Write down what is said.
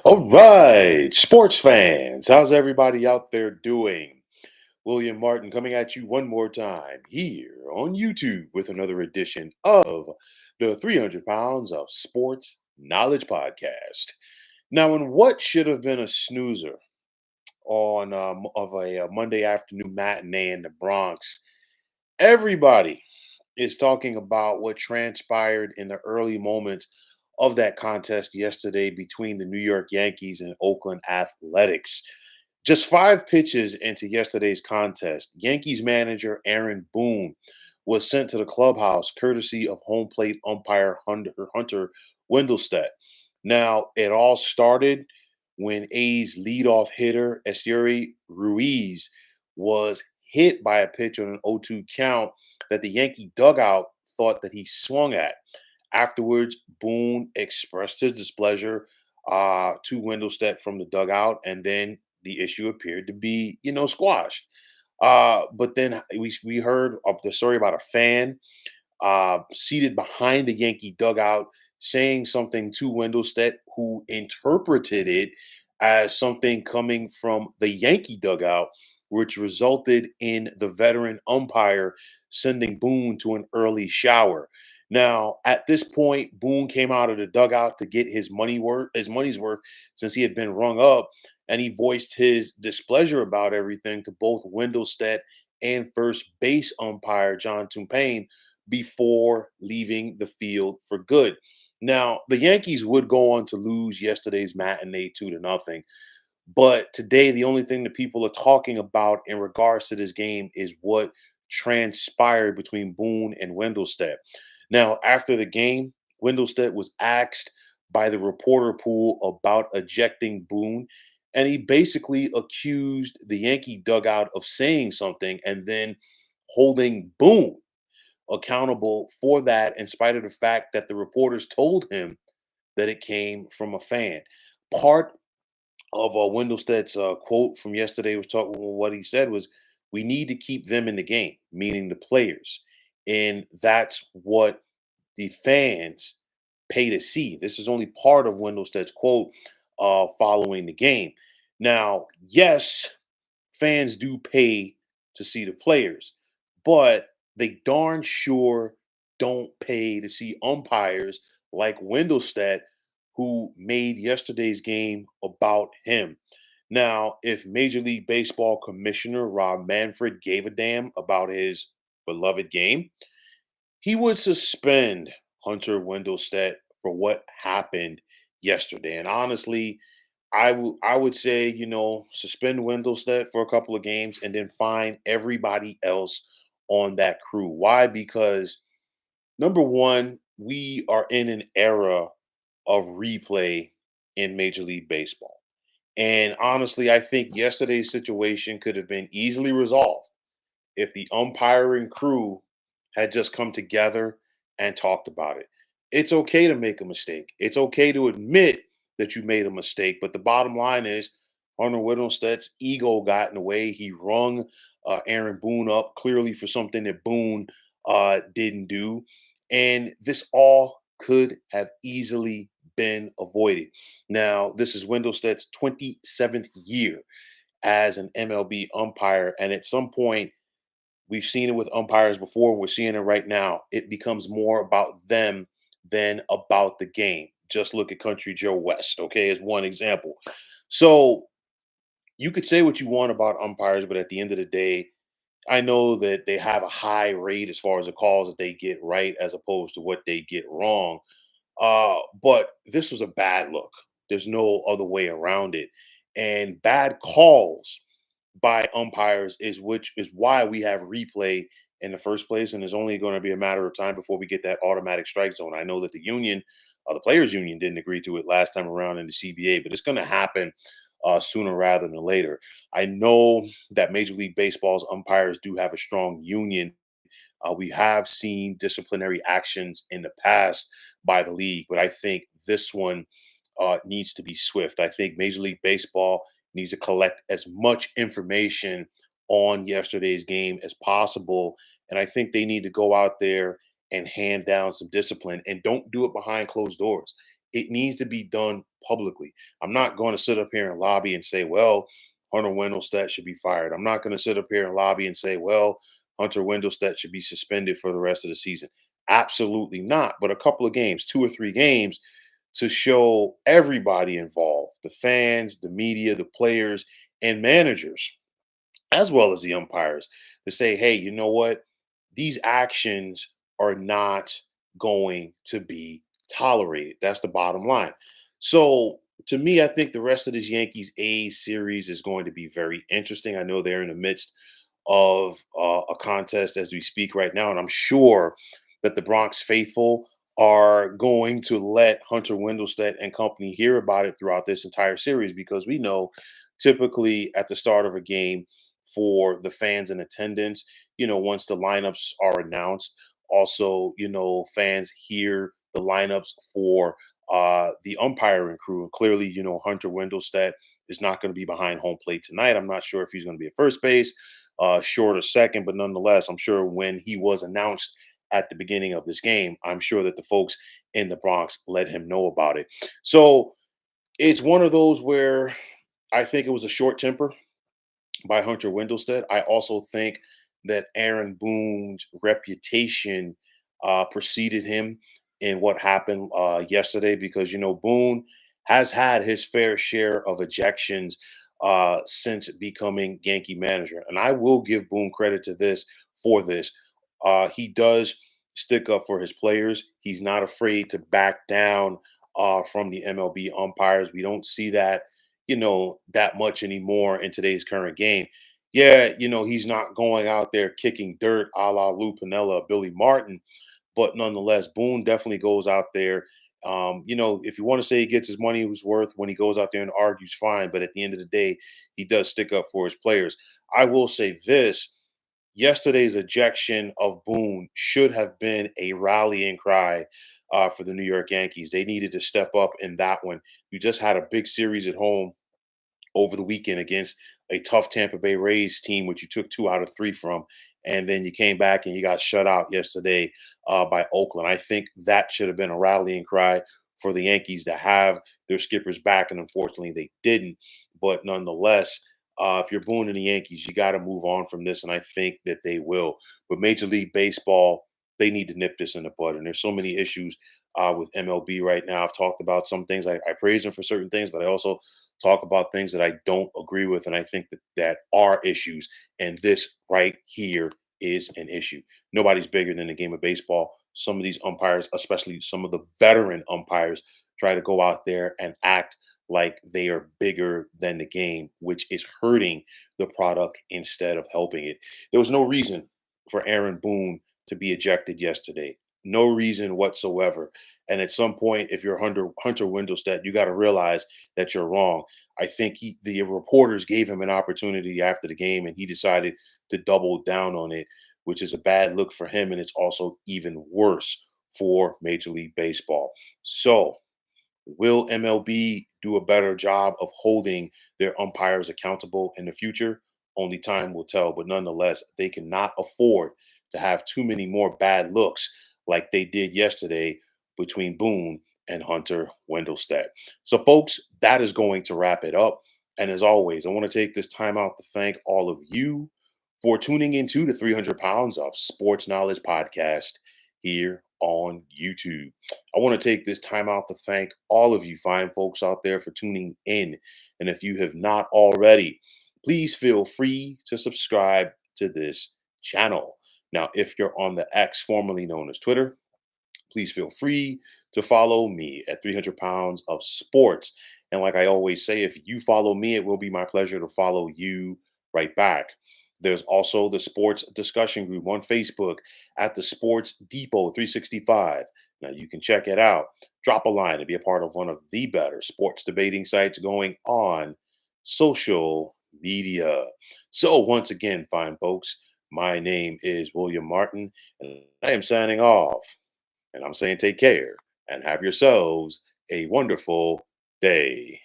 All right, sports fans, how's everybody out there doing? William Martin coming at you one more time here on YouTube with another edition of the 300 Pounds of Sports Knowledge Podcast. Now, in what should have been a snoozer of a Monday afternoon matinee in the Bronx, everybody is talking about what transpired in the early moments of that contest yesterday between the New York Yankees and Oakland Athletics. Just 5 pitches into yesterday's contest, Yankees manager Aaron Boone was sent to the clubhouse courtesy of home plate umpire Hunter Wendelstedt. Now, it all started when A's leadoff hitter Esteury Ruiz was hit by a pitch on an 0-2 count that the Yankee dugout thought that he swung at. Afterwards, Boone expressed his displeasure to Wendelstedt from the dugout, and then the issue appeared to be, squashed. But then we heard of the story about a fan seated behind the Yankee dugout saying something to Wendelstedt, who interpreted it as something coming from the Yankee dugout, which resulted in the veteran umpire sending Boone to an early shower. Now, at this point, Boone came out of the dugout to get his money's worth, since he had been rung up, and he voiced his displeasure about everything to both Wendelstedt and first base umpire John Tumpain before leaving the field for good. Now, the Yankees would go on to lose yesterday's matinee 2-0. But today, the only thing that people are talking about in regards to this game is what transpired between Boone and Wendelstedt. Now, after the game, Wendelstedt was asked by the reporter pool about ejecting Boone, and he basically accused the Yankee dugout of saying something and then holding Boone accountable for that, in spite of the fact that the reporters told him that it came from a fan. Part of Wendelstedt's quote from yesterday was talking. What he said was, "We need to keep them in the game," meaning the players, and that's what the fans pay to see. This is only part of Wendelstedt's quote following the game. Now, yes, fans do pay to see the players, but they darn sure don't pay to see umpires like Wendelstedt, who made yesterday's game about him. Now, if Major League Baseball Commissioner Rob Manfred gave a damn about his beloved game, he would suspend Hunter Wendelstedt for what happened yesterday. And honestly, I would say, suspend Wendelstedt for a couple of games and then fine everybody else on that crew. Why? Because number one, we are in an era of replay in Major League Baseball. And honestly, I think yesterday's situation could have been easily resolved if the umpiring crew had just come together and talked about it. It's okay to make a mistake. It's okay to admit that you made a mistake. But the bottom line is, Hunter Whittlested's ego got in the way. He rung Aaron Boone up clearly for something that Boone didn't do. And this all could have easily been avoided. Now, this is Wendelstedt's 27th year as an MLB umpire. And at some point, we've seen it with umpires before, and we're seeing it right now. It becomes more about them than about the game. Just look at Country Joe West, okay, as one example. So you could say what you want about umpires, but at the end of the day, I know that they have a high rate as far as the calls that they get right as opposed to what they get wrong. But this was a bad look. There's no other way around it. And bad calls by umpires is which is why we have replay in the first place, and it's only going to be a matter of time before we get that automatic strike zone. I know that the union, the players union, didn't agree to it last time around in the CBA, but it's going to happen sooner rather than later. I know that Major League Baseball's umpires do have a strong union. We have seen disciplinary actions in the past by the league, but I think this one needs to be swift. I think Major League Baseball needs to collect as much information on yesterday's game as possible. And I think they need to go out there and hand down some discipline, and don't do it behind closed doors. It needs to be done publicly. I'm not going to sit up here and lobby and say, well, Hunter Wendelstedt should be fired. I'm not going to sit up here and lobby and say, well, Hunter Wendelstedt should be suspended for the rest of the season. Absolutely not. But a couple of games, 2 or 3 games, to show everybody involved, the fans, the media, the players, and managers, as well as the umpires, to say, hey, you know what? These actions are not going to be tolerated. That's the bottom line. So, to me, I think the rest of this Yankees A's series is going to be very interesting. I know they're in the midst of a contest as we speak right now, and I'm sure that the Bronx faithful are going to let Hunter Wendelstedt and company hear about it throughout this entire series, because we know typically at the start of a game, for the fans in attendance, once the lineups are announced, also, fans hear the lineups for the umpiring crew. And clearly, Hunter Wendelstedt is not going to be behind home plate tonight. I'm not sure if he's going to be at first base, short or second, but nonetheless, I'm sure when he was announced at the beginning of this game, I'm sure that the folks in the Bronx let him know about it. So it's one of those where I think it was a short temper by Hunter Wendelstedt. I also think that Aaron Boone's reputation preceded him in what happened yesterday, because Boone has had his fair share of ejections since becoming Yankee manager, and I will give Boone credit to this for this. He does stick up for his players. He's not afraid to back down from the MLB umpires. We don't see that that much anymore in today's current game. Yeah, he's not going out there kicking dirt a la Lou Piniella, Billy Martin, but nonetheless, Boone definitely goes out there. If you want to say he gets his money was worth when he goes out there and argues, fine. But at the end of the day, he does stick up for his players. I will say this: yesterday's ejection of Boone should have been a rallying cry for the New York Yankees. They needed to step up in that one. You just had a big series at home over the weekend against a tough Tampa Bay Rays team, which you took 2 out of 3 from, and then you came back and you got shut out yesterday by Oakland. I think that should have been a rallying cry for the Yankees to have their skippers back, and unfortunately they didn't. But nonetheless, if you're Boone and the Yankees, you got to move on from this, and I think that they will. But Major League Baseball, they need to nip this in the bud, and there's so many issues with MLB right now. I've talked about some things. I praise them for certain things, but I also talk about things that I don't agree with, and I think that are issues. And this right here is an issue. Nobody's bigger than the game of baseball. Some of these umpires, especially some of the veteran umpires, try to go out there and act like they are bigger than the game, which is hurting the product instead of helping it. There was no reason for Aaron Boone to be ejected yesterday. No reason whatsoever. And at some point, if you're Hunter Wendelstedt, you got to realize that you're wrong. I think the reporters gave him an opportunity after the game, and he decided to double down on it, which is a bad look for him, and it's also even worse for Major League Baseball. So, will MLB do a better job of holding their umpires accountable in the future? Only time will tell. But nonetheless, they cannot afford to have too many more bad looks like they did yesterday between Boone and Hunter Wendelstedt. So, folks, that is going to wrap it up. And as always, I want to take this time out to thank all of you for tuning into the 300 Pounds of Sports Knowledge podcast here on YouTube. I want to take this time out to thank all of you fine folks out there for tuning in. And if you have not already, please feel free to subscribe to this channel. Now, if you're on the X, formerly known as Twitter, please feel free to follow me at 300 Pounds of Sports. And like I always say, if you follow me, it will be my pleasure to follow you right back. There's also the sports discussion group on Facebook at the Sports Depot 365. Now you can check it out. Drop a line and be a part of one of the better sports debating sites going on social media. So once again, fine folks, my name is William Martin, and I am signing off. And I'm saying take care and have yourselves a wonderful day.